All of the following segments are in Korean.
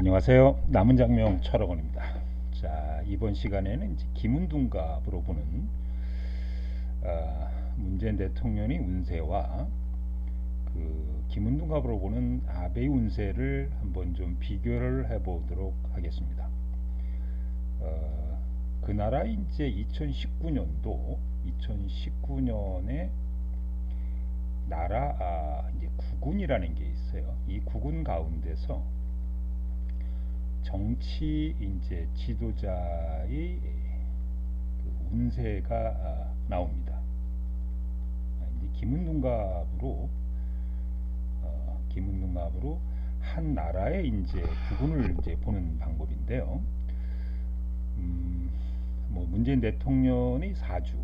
안녕하세요. 남은장명 철학원입니다. 자, 이번 시간에는 이제 김은둔갑으로 보는 문재인 대통령의 운세와 그 김은둔갑으로 보는 아베의 운세를 한번 좀 비교를 해보도록 하겠습니다. 그 나라 이제 2019년에 나라 이제 구군이라는 게 있어요. 이 구군 가운데서 정치 이제 지도자의 그 운세가 나옵니다. 이제 김은둔갑으로 한 나라의 이제 구군을 이제 보는 방법인데요. 뭐 문재인 대통령의 사주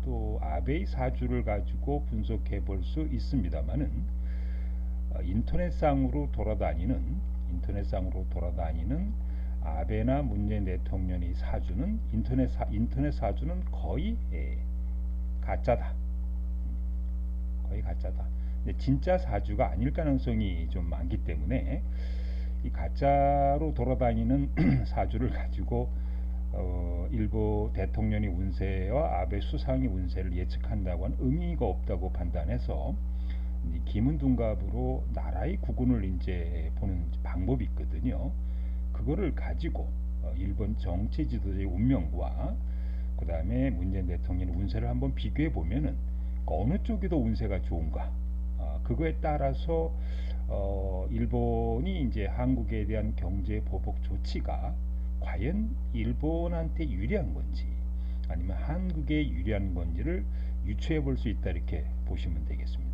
또 아베의 사주를 가지고 분석해 볼 수 있습니다만은 인터넷상으로 돌아다니는 아베나 문재인 대통령의 사주는 인터넷 사주는 거의 가짜다. 거의 가짜다. 근데 진짜 사주가 아닐 가능성이 좀 많기 때문에 이 가짜로 돌아다니는 사주를 가지고 일부 대통령의 운세와 아베 수상의 운세를 예측한다고 하는 의미가 없다고 판단해서 김은둔갑으로 나라의 구군을 이제 보는 방법이 있거든요. 그거를 가지고 일본 정치 지도자의 운명과 그 다음에 문재인 대통령의 운세를 한번 비교해 보면은 어느 쪽이 더 운세가 좋은가, 그거에 따라서 일본이 이제 한국에 대한 경제 보복 조치가 과연 일본한테 유리한 건지 아니면 한국에 유리한 건지를 유추해 볼 수 있다, 이렇게 보시면 되겠습니다.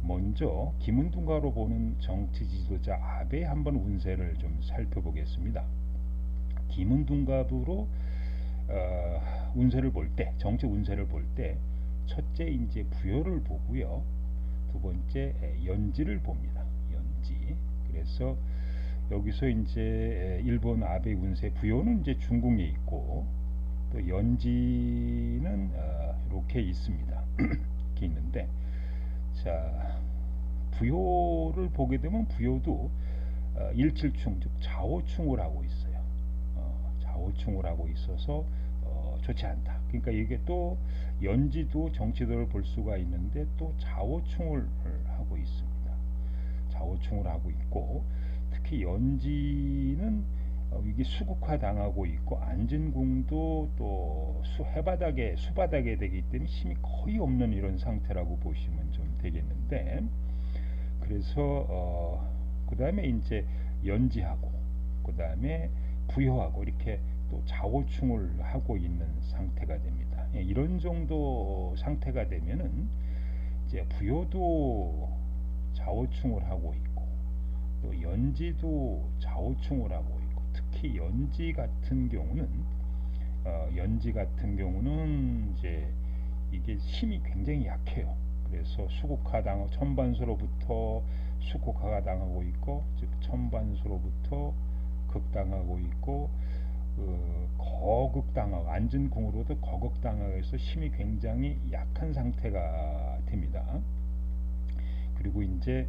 먼저 김은둔갑으로 보는 정치 지도자 아베 한번 운세를 좀 살펴보겠습니다. 김은둔갑으로 운세를 볼 때, 정치 운세를 볼 때 첫째 이제 부여를 보고요. 두 번째 연지를 봅니다. 연지. 그래서 여기서 이제 일본 아베 운세 부여는 이제 중궁에 있고 또 연지는 이렇게 있습니다. 이렇게 있는데, 자, 부여를 보게 되면 부여도 일칠충 즉 좌우충을 하고 있어요. 좌우충을 하고 있어서 좋지 않다. 그러니까 이게 또 연지도 정치도를 볼 수가 있는데 또 좌우충을 하고 있습니다. 좌우충을 하고 있고, 특히 연지는 이게 수국화 당하고 있고 안진궁도 또 수바닥에 되기 때문에 힘이 거의 없는 이런 상태라고 보시면 좀 되겠는데, 그래서 그 다음에 이제 연지하고 그 다음에 부여하고 이렇게 또 좌우충을 하고 있는 상태가 됩니다. 이런 정도 상태가 되면은 이제 부여도 좌우충을 하고 있고 또 연지도 좌우충을 하고 있고, 특히 연지 같은 경우는 이제 이게 힘이 굉장히 약해요. 그래서 천반수로부터 수국화가 당하고 있고, 즉 천반수로부터 극당하고 있고, 거극당하고 안진궁으로도 거극당하여서 힘이 굉장히 약한 상태가 됩니다. 그리고 이제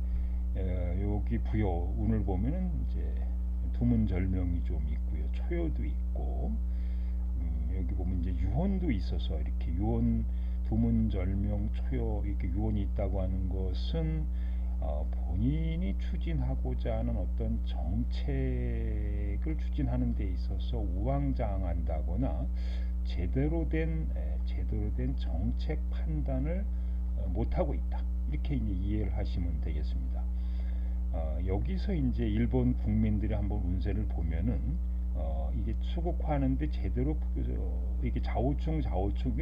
여기 부여 운을 보면은 이제 두문절명이 좀 있고요, 초여도 있고, 여기 보면 이제 유혼도 있어서 이렇게 유혼, 두문절명, 초여 이렇게 유혼이 있다고 하는 것은 본인이 추진하고자 하는 어떤 정책을 추진하는 데 있어서 우왕좌왕한다거나 제대로 된 정책 판단을 못하고 있다, 이렇게 이제 이해를 하시면 되겠습니다. 여기서 이제 일본 국민들이 한번 운세를 보면은 이게 수국화하는데 제대로 이게 좌우충이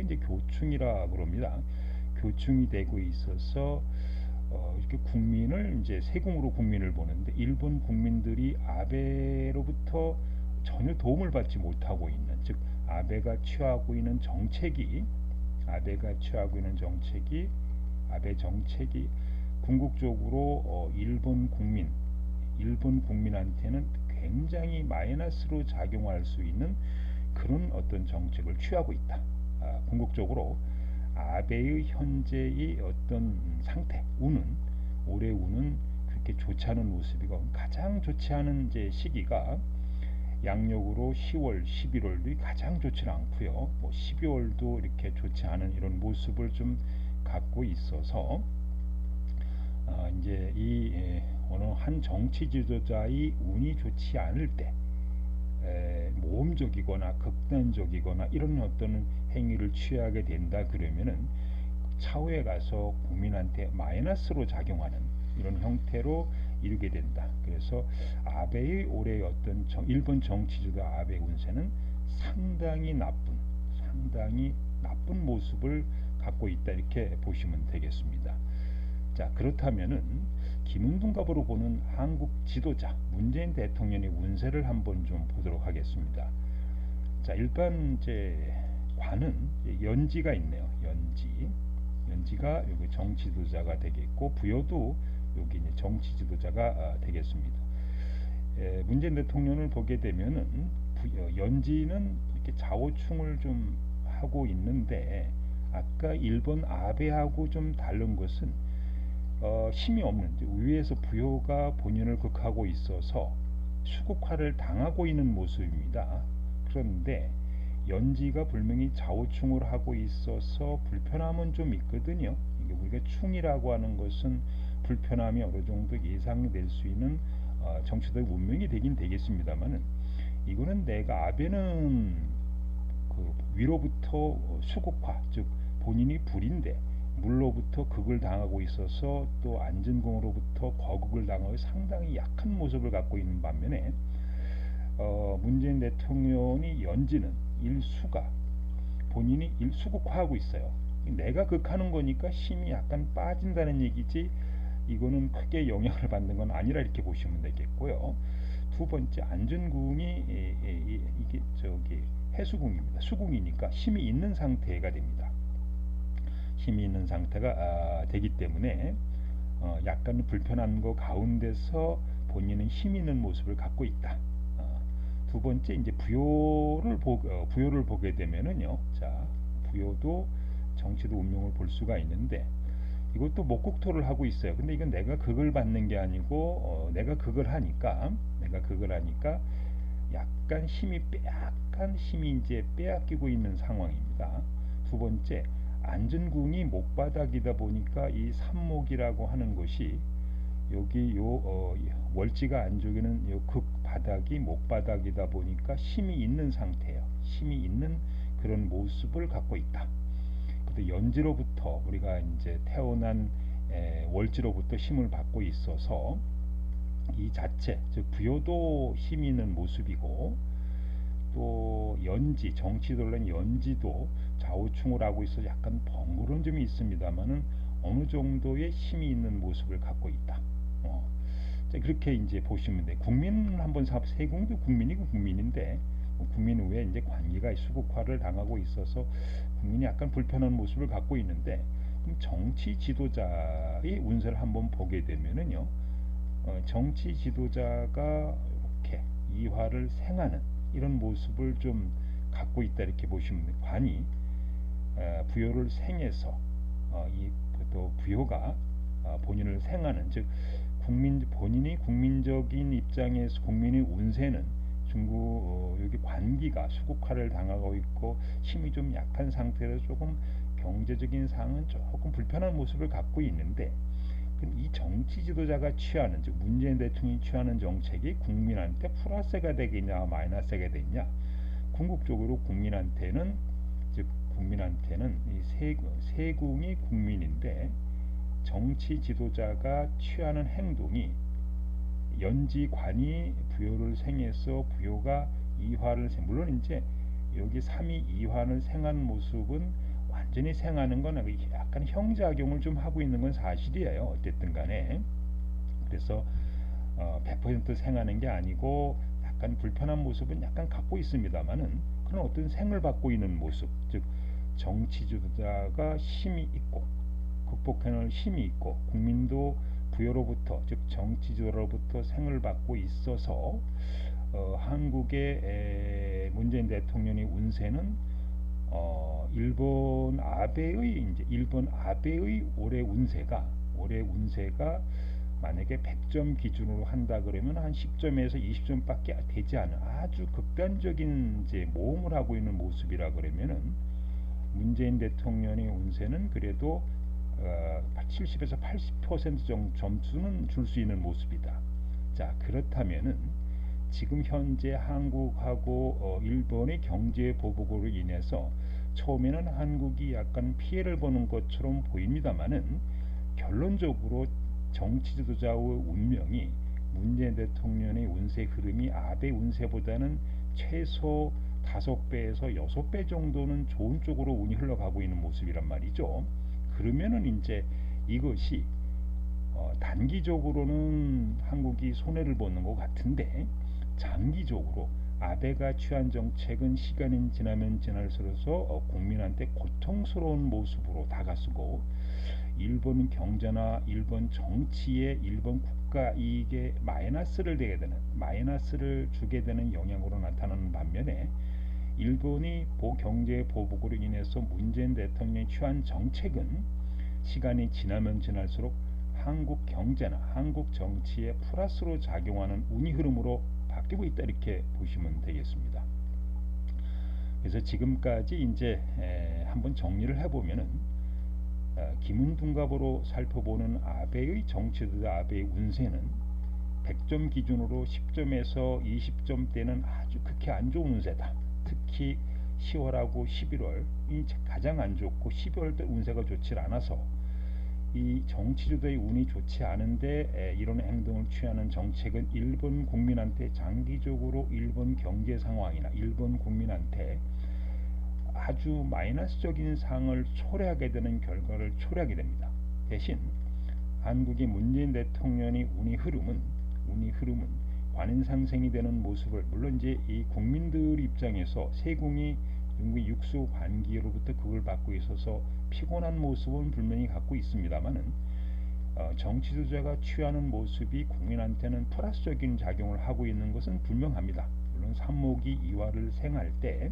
이제 교충이라 그럽니다. 교충이 되고 있어서 이렇게 국민을 이제 세금으로 국민을 보는데, 일본 국민들이 아베로부터 전혀 도움을 받지 못하고 있는, 즉 아베가 취하고 있는 정책이 아베 정책이 궁극적으로 일본 국민한테는 굉장히 마이너스로 작용할 수 있는 그런 어떤 정책을 취하고 있다. 궁극적으로 아베의 현재의 어떤 상태, 올해 운은 이렇게 좋지 않은 모습이고 가장 좋지 않은 이제 시기가 양력으로 10월, 11월도 가장 좋지는 않고요. 뭐 12월도 이렇게 좋지 않은 이런 모습을 좀 갖고 있어서 이제 이 어느 한 정치 지도자의 운이 좋지 않을 때 모험적이거나 극단적이거나 이런 어떤 행위를 취하게 된다 그러면은 차후에 가서 국민한테 마이너스로 작용하는 이런 형태로 이루게 된다. 그래서 아베의 올해의 어떤 일본 정치주도 아베 운세는 상당히 나쁜 모습을 갖고 있다 이렇게 보시면 되겠습니다. 자, 그렇다면은 김은둔갑으로 보는 한국 지도자 문재인 대통령의 운세를 한번 좀 보도록 하겠습니다. 자, 일단 이제 관은 연지가 있네요. 연지가 여기 정치 지도자가 되겠고 부여도 여기 이제 정치 지도자가 되겠습니다. 문재인 대통령을 보게 되면은 연지는 이렇게 좌우충을 좀 하고 있는데 아까 일본 아베하고 좀 다른 것은 힘이 없는 위에서 부여가 본인을 극하고 있어서 수국화를 당하고 있는 모습입니다. 그런데 연지가 분명히 좌우충을 하고 있어서 불편함은 좀 있거든요. 이게 우리가 충이라고 하는 것은 불편함이 어느 정도 예상될 수 있는 정치적 운명이 되긴 되겠습니다만은 이거는 내가 아베는 그 위로부터 수국화 즉 본인이 불인데 물로부터 극을 당하고 있어서 또 안전공으로부터 거극을 당하고 상당히 약한 모습을 갖고 있는 반면에 문재인 대통령이 연지는 일수가 본인이 일수국화하고 있어요. 내가 극하는 거니까 힘이 약간 빠진다는 얘기지 이거는 크게 영향을 받는 건 아니라 이렇게 보시면 되겠고요. 두 번째 안전궁이 이게 저기 해수궁입니다. 수궁이니까 힘이 있는 상태가 됩니다. 힘이 있는 상태가 되기 때문에 약간 불편한 거 가운데서 본인은 힘 있는 모습을 갖고 있다. 두 번째 이제 부여를 보게 되면은요. 자, 부여도 정치도 운명을 볼 수가 있는데 이것도 목국토를 하고 있어요. 근데 이건 내가 극을 받는 게 아니고 내가 극을 하니까 약간 힘이 이제 빼앗기고 있는 상황입니다. 두 번째 안전궁이 목바닥이다 보니까 이 삼목이라고 하는 것이 여기 월지가 안쪽에는 요 극바닥이 목바닥이다 보니까 힘이 있는 상태예요. 힘이 있는 그런 모습을 갖고 있다. 근데 연지로부터 우리가 이제 태어난 월지로부터 힘을 받고 있어서 이 자체 즉 부여도 힘 있는 모습이고 또 연지 정치돌란 연지도 좌우충을 하고 있어 약간 번거로운 점이 있습니다만은 어느 정도의 힘이 있는 모습을 갖고 있다. 그렇게 이제 보시면 돼. 국민은 한번 세궁도 국민이고 국민인데 국민 후에 이제 관계가 수국화를 당하고 있어서 국민이 약간 불편한 모습을 갖고 있는데 그럼 정치 지도자의 운세를 한번 보게 되면은요. 정치 지도자가 이렇게 이화를 생하는 이런 모습을 좀 갖고 있다 이렇게 보시면 돼요. 관이 부여를 생해서 또 부여가 본인을 생하는 즉 본인이 국민적인 입장에서 국민의 운세는 중국 여기 관기가 수국화를 당하고 있고 힘이 좀 약한 상태로 조금 경제적인 상황은 조금 불편한 모습을 갖고 있는데 이 정치 지도자가 취하는 즉 문재인 대통령이 취하는 정책이 국민한테 플러스가 되겠냐 마이너스가 되겠냐 궁극적으로 국민한테는 이 세궁이 국민인데 정치 지도자가 취하는 행동이 연지관이 부여를 생해서 부여가 이화를 물론 이제 여기 3이 이화를 생한 모습은 완전히 생하는 건 약간 형작용을 좀 하고 있는 건 사실이에요. 어쨌든 간에 그래서 100% 생하는 게 아니고 약간 불편한 모습은 약간 갖고 있습니다만은 그런 어떤 생을 받고 있는 모습 즉 정치 지도자가 힘이 있고 극복해낼 힘이 있고 국민도 부여로부터 즉 정치 지도로부터 생을 받고 있어서 한국의 문재인 대통령의 운세는 일본 아베의 올해 운세가 만약에 100점 기준으로 한다 그러면 한 10점에서 20점밖에 되지 않은 아주 극단적인 이제 모험을 하고 있는 모습이라 그러면은 문재인 대통령의 운세는 그래도 70에서 80% 정도 점수는 줄 수 있는 모습이다. 자, 그렇다면은 지금 현재 한국하고 일본의 경제 보복으로 인해서 처음에는 한국이 약간 피해를 보는 것처럼 보입니다만은 결론적으로 정치 지도자의 운명이 문재인 대통령의 운세 흐름이 아베 운세보다는 최소 5배에서 6배 정도는 좋은 쪽으로 운이 흘러가고 있는 모습이란 말이죠. 그러면은 이제 이것이 단기적으로는 한국이 손해를 보는 것 같은데 장기적으로 아베가 취한 정책은 시간이 지나면 지날수록 국민한테 고통스러운 모습으로 다가서고 일본 경제나 일본 정치에 일본 국가 이익에 마이너스를 주게 되는 영향으로 나타나는 반면에 일본이 경제 보복으로 인해서 문재인 대통령이 취한 정책은 시간이 지나면 지날수록 한국 경제나 한국 정치에 플러스로 작용하는 운이 흐름으로 바뀌고 있다 이렇게 보시면 되겠습니다. 그래서 지금까지 이제 한번 정리를 해보면은 기문둔갑으로 살펴보는 아베의 정치도 아베의 운세는 100점 기준으로 10점에서 20점대는 아주 극히 안 좋은 운세다. 특히 10월하고 11월이 가장 안 좋고 12월도 운세가 좋지 않아서 이 정치주도의 운이 좋지 않은데 이런 행동을 취하는 정책은 일본 국민한테 장기적으로 일본 경제 상황이나 일본 국민한테 아주 마이너스적인 상을 초래하게 되는 결과를 초래하게 됩니다. 대신 한국의 문재인 대통령의 운이 흐름은 관인 상생이 되는 모습을 물론 이제 이 국민들 입장에서 세공이 육수 반기로부터 그걸 받고 있어서 피곤한 모습은 분명히 갖고 있습니다만은 정치 지도자가 취하는 모습이 국민한테는 플러스적인 작용을 하고 있는 것은 분명합니다. 물론 삼목이 이화를 생할 때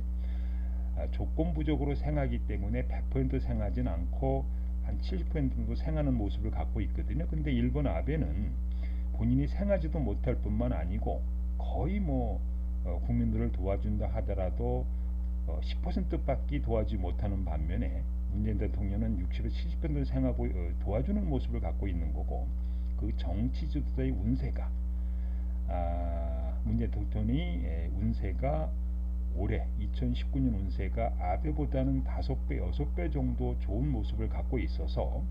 조건부적으로 생하기 때문에 100% 생하진 않고 한 70% 정도 생하는 모습을 갖고 있거든요. 근데 일본 아베는 본인이 생하지도 못할 뿐만 아니고 거의 국민들을 도와준다 하더라도 10%밖에 도와주지 못하는 반면에 문재인 대통령은 60에서 70% 생하고 도와주는 모습을 갖고 있는 거고 그 정치 지도자의 운세가 문재인 대통령의 운세가 올해 2019년 운세가 아베보다는 5배, 6배 정도 좋은 모습을 갖고 있어서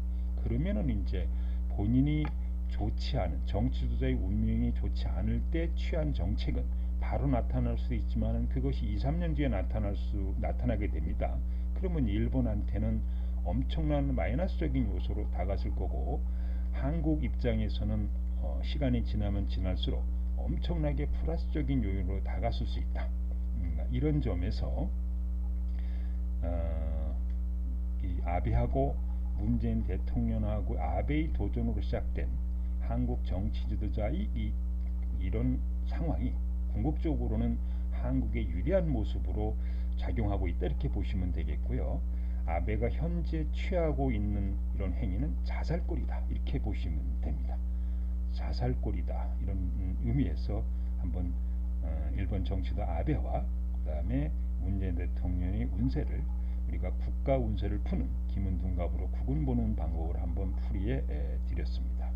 그러면은 이제 본인이 좋지 않은 정치 지도자의 운명이 좋지 않을 때 취한 정책은 바로 나타날 수 있지만 그것이 2, 3년 뒤에 나타나게 됩니다. 그러면 일본한테는 엄청난 마이너스적인 요소로 다가설 거고 한국 입장에서는 시간이 지나면 지날수록 엄청나게 플러스적인 요인으로 다가설 수 있다. 이런 점에서 이 아베하고 문재인 대통령하고 아베의 도전으로 시작된 한국 정치 지도자의 이런 상황이 궁극적으로는 한국에 유리한 모습으로 작용하고 있다 이렇게 보시면 되겠고요. 아베가 현재 취하고 있는 이런 행위는 자살골이다 이렇게 보시면 됩니다. 자살골이다 이런 의미에서 한번 일본 정치도 아베와 그 다음에 문재인 대통령의 운세를 우리가 국가 운세를 푸는 기문둔갑으로 구분 보는 방법을 한번 풀이해 드렸습니다.